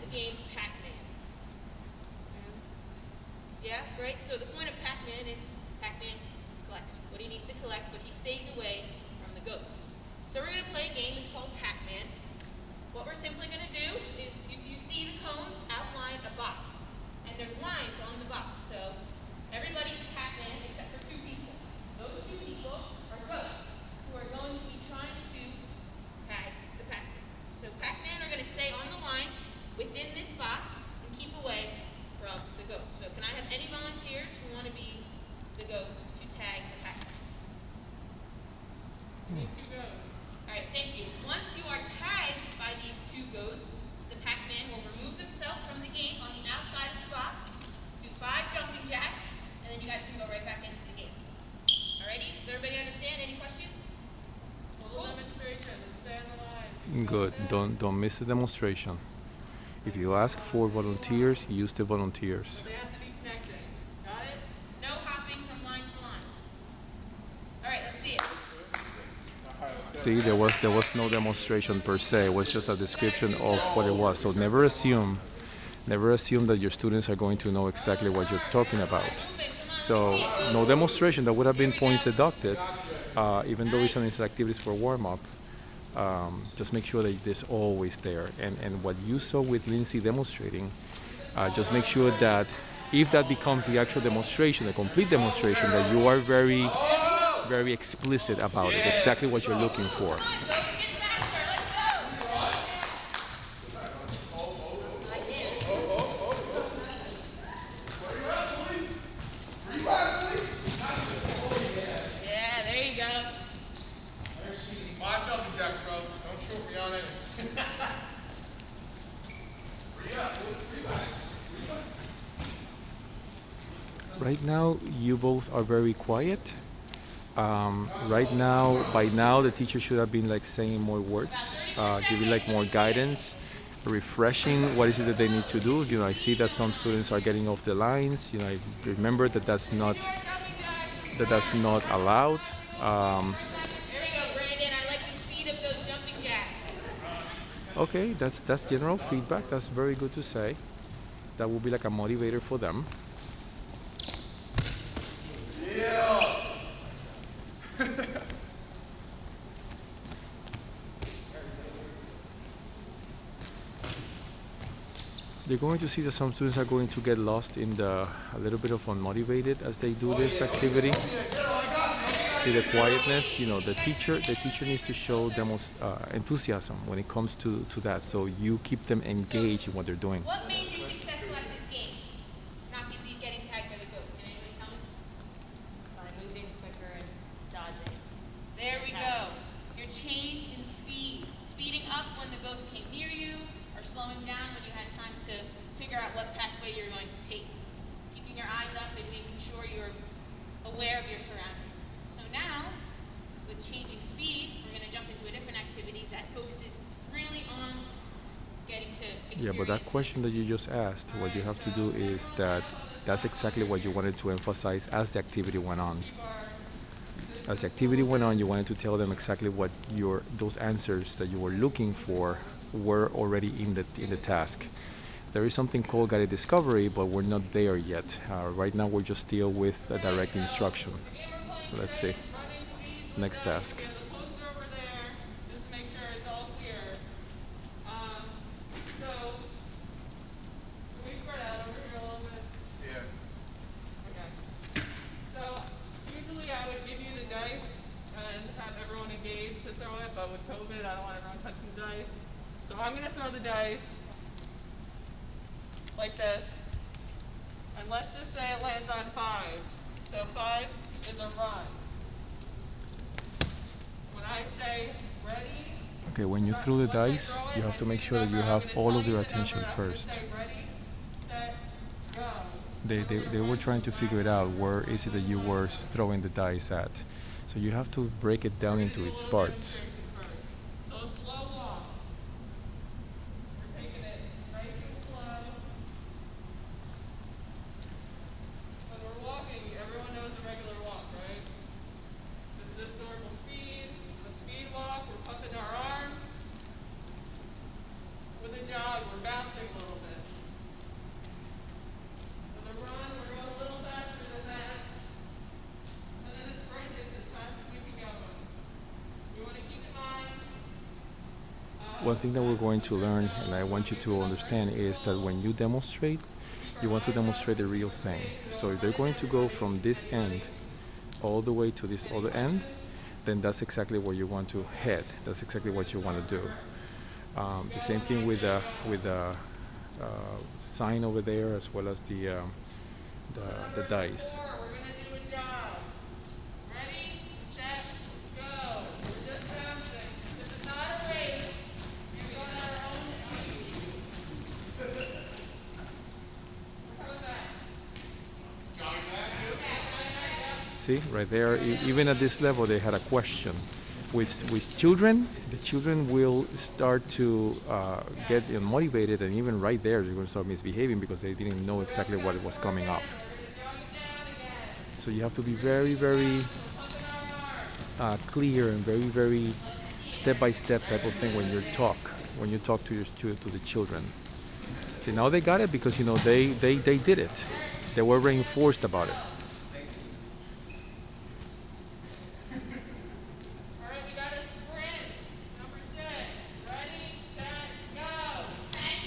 the game Pac-Man? Yeah, right? So the point of Pac-Man is Pac-Man collects what he needs to collect, but he stays away from the ghost. So we're going to play a game. It's called Pac-Man. What we're simply going to do is, if you see the cones, outline a box. And there's lines on the box. So everybody's a Pac-Man except for two people. Those two people are ghosts who are going to be trying to tag the Pac-Man. So Pac-Man are going to stay on the lines within this box and keep away from the ghost. So can I have any volunteers who want to be the ghost to tag the Pac-Man? We need two ghosts. All right, thank you. Once you are tagged by these two ghosts, the Pac-Man will remove themselves from the game on the outside of the box, do 5 jumping jacks, and then you guys can go right back into the game. Alrighty? Does everybody understand? Any questions? Well, the demonstration. Let's stay on the line. Good. Don't miss the demonstration. If you ask for volunteers, use the volunteers. They have to be connecting. Got it? No hopping from line to line. All right, let's see it. See, there was no demonstration per se. It was just a description of what it was. So never assume that your students are going to know exactly what you're talking about. So no demonstration. That would have been points deducted, even though it's an activities for warm-up. Just make sure that it's always there. And what you saw with Lindzi demonstrating, just make sure that if that becomes the actual demonstration, the complete demonstration, that you are very, very explicit about it, exactly what you're looking for. Yeah, there you go. 5 jumping jacks, bro. Don't shoot me on it. Right now, you both are very quiet. Right now, by now, the teacher should have been like saying more words, giving like more guidance, refreshing what is it that they need to do. I see that some students are getting off the lines. I remember that that's not allowed. There we go, Brandon. I like the speed of those jumping jacks. Okay, that's general feedback. That's very good to say. That will be like a motivator for them. They're going to see that some students are going to get lost in a little bit of unmotivated as they do this activity. See the quietness. The teacher needs to show them enthusiasm when it comes to that. So you keep them engaged in what they're doing. What made you successful at this game? Not getting tagged by the ghost. Can anybody tell me? By moving quicker and dodging. There we go. Your change in speed. Speeding up when the ghost came near you, or slowing down when you had time to figure out what pathway you're going to take. Keeping your eyes up and making sure you're aware of your surroundings. So now, with changing speed, we're going to jump into a different activity that focuses really on getting to experience. Yeah, but that question that you just asked, what you have to do is that's exactly what you wanted to emphasize as the activity went on. As the activity went on, you wanted to tell them exactly what those answers that you were looking for were already in the task. There is something called guided discovery, but we're not there yet. Right now, we're just still with a direct instruction. So let's see. Next task. But with COVID, I don't want everyone touching the dice. So I'm going to throw the dice like this. And let's just say it lands on 5. So 5 is a run. When I say ready... Okay, when you throw the dice, you have to make sure that you have all of their attention first. They were trying to figure it out, where is it that you were throwing the dice at. So you have to break it down into its parts. So slow walk. We're taking it nice and slow. When we're walking, everyone knows a regular walk, right? This is normal speed. A speed walk, we're pumping our arms. With a jog, we're bouncing a little bit. For the run, we're going a little faster than that. And then the sprint is as fast as we can go. We want to keep in mind. One thing that we're going to learn, and I want you to understand, is that when you demonstrate, you want to demonstrate the real thing. So if they're going to go from this end all the way to this other end, then that's exactly where you want to head. That's exactly what you want to do. The same thing with the sign over there, as well as the dice. We're going to do a jog. Ready, set, go. We're just bouncing. This is not a race. We're going at our own speed. We're coming back. See, right there, even at this level, they had a question. With children, the children will start to get motivated, and even right there, they're going to start misbehaving because they didn't know exactly what was coming up. So you have to be very, very clear and very, very step-by-step type of thing when you talk to the children. See, now they got it because they did it. They were reinforced about it. All right, we got a sprint. Number 6. Ready, set, go. All right,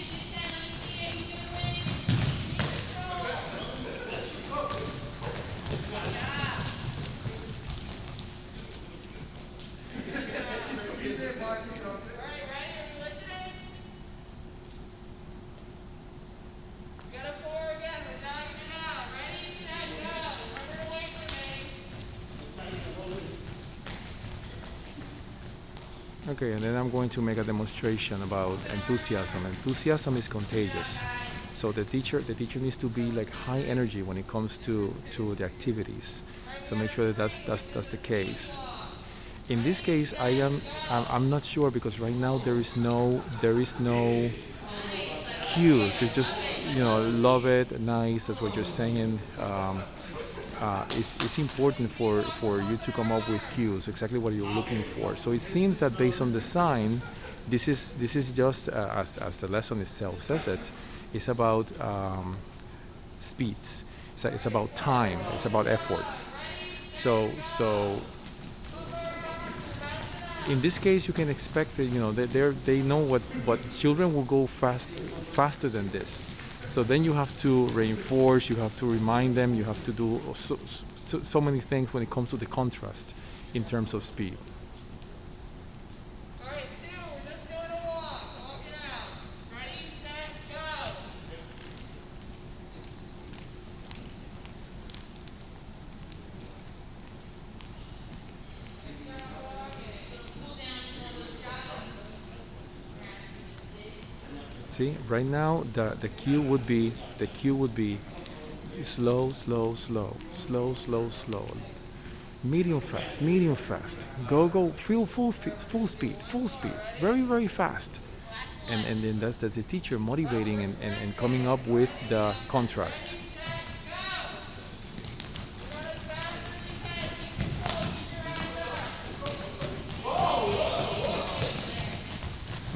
ready? Are we listening? We got a 4 again. We're jogging it out. Ready, set, go. Remember, away from me. Okay, and then I'm going to make a demonstration about enthusiasm. Enthusiasm is contagious. So the teacher needs to be like high energy when it comes to the activities. So make sure that that's the case. In this case, I'm not sure because right now there is no cues. It's just love it, nice. That's what you're saying. It's important for you to come up with cues, exactly what you're looking for. So it seems that based on the sign, this is just as the lesson itself says it. It's about speeds. It's about time. It's about effort. So in this case, you can expect that they know what children will go faster than this. So then you have to reinforce, you have to remind them, you have to do so many things when it comes to the contrast in terms of speed. All right, 2. We're just doing a walk. Walk it out. Ready, set, go. See, right now the cue would be slow, slow, slow, slow, slow, slow, medium fast, go, feel full speed, very, very fast, and then that's the teacher motivating and coming up with the contrast.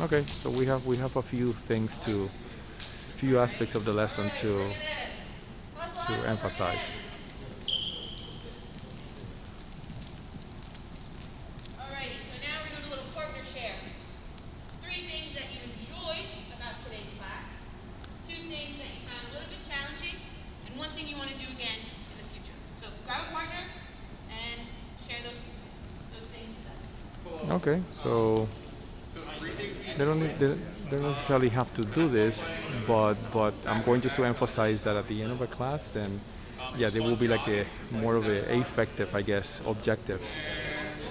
Okay, so we have a few aspects of the lesson to emphasize. Alrighty, so now we're doing a little partner share. 3 things that you enjoyed about today's class, 2 things that you found a little bit challenging, and 1 thing you want to do again in the future. So grab a partner and share those things with them. Okay, so they don't necessarily have to do this, but I'm going just to emphasize that at the end of a class, then yeah, there will be like more of a effective, I guess, objective,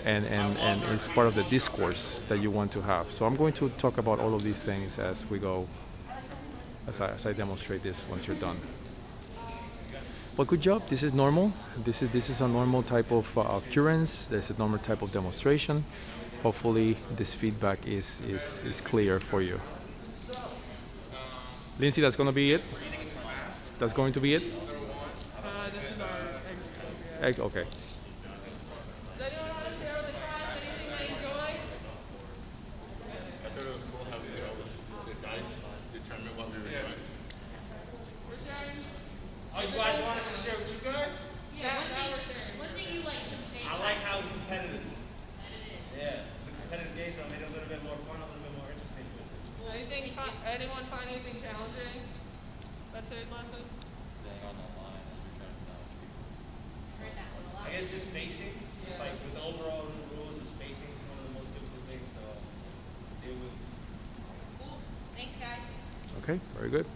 and it's part of the discourse that you want to have. So I'm going to talk about all of these things as we go, as I demonstrate this once you're done. But good job. This is normal. This is a normal type of occurrence. There's a normal type of demonstration. Hopefully this feedback is clear for you. Lindsay, that's going to be it? That's going to be it? This is our exercise. Egg, okay. Does anyone want to share with the class anything they enjoyed? I thought it was cool having the dice. anyone find anything challenging about today's lesson? Staying on the line as you're trying to dodge people. Heard that one a lot. I guess just spacing, just Yeah. like with the overall rules, the spacing is one of the most difficult things to deal with. Cool. Thanks, guys. Okay, very good.